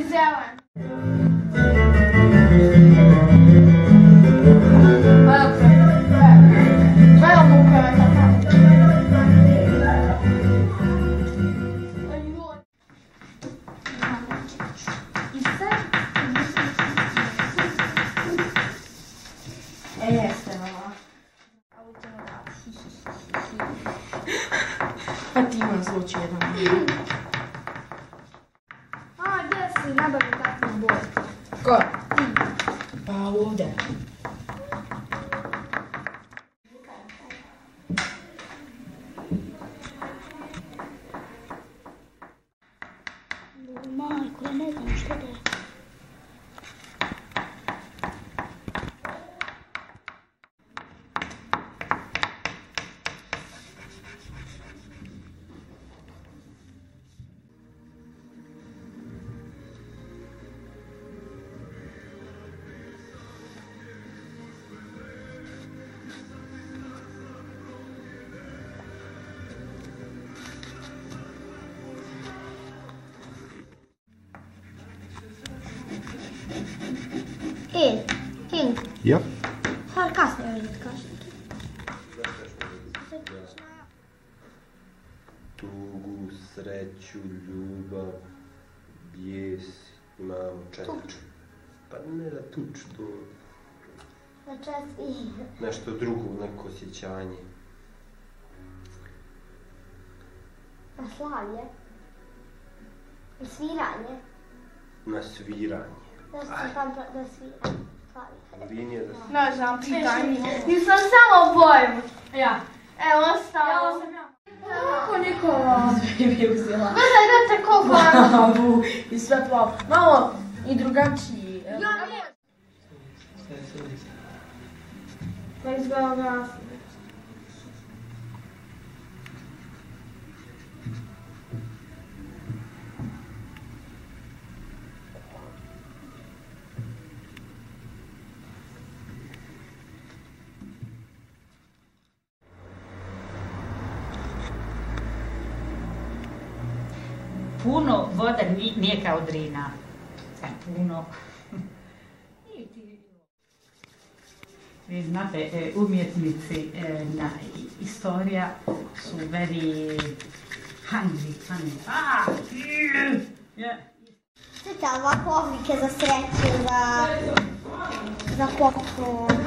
zelen. Velemom követem. Pa ti ima zvuči jedan. A, gdje si nabavio takvu boju? Ko? Pa ovdje. Majko, ja ne znam što da je. Henk. Ja. Har kasnije vidjeti kažete. Tugu, sreću, ljubav, bijes, imamo četiri. Pa ne da tuč, to Na četiri. nešto drugo, neko osjećanje. Na slavlje. Na sviranje. Na sviranje. Da sviranje. Linije da se... Ne znam, pitanje. Nisam samo boju. Ja. Evo, ostalo. Kako Nikola? Sve mi je uzela. Gledaj, gledaj koliko. Plavu i sve plavo. Malo i drugačiji. Ja ne. Ne izgleda ga. Puno voda nije kao Drina. Puno. Vi znate, umjetnici na istorija su very hungry. Sve ovako oblike za sreću, za popcorn.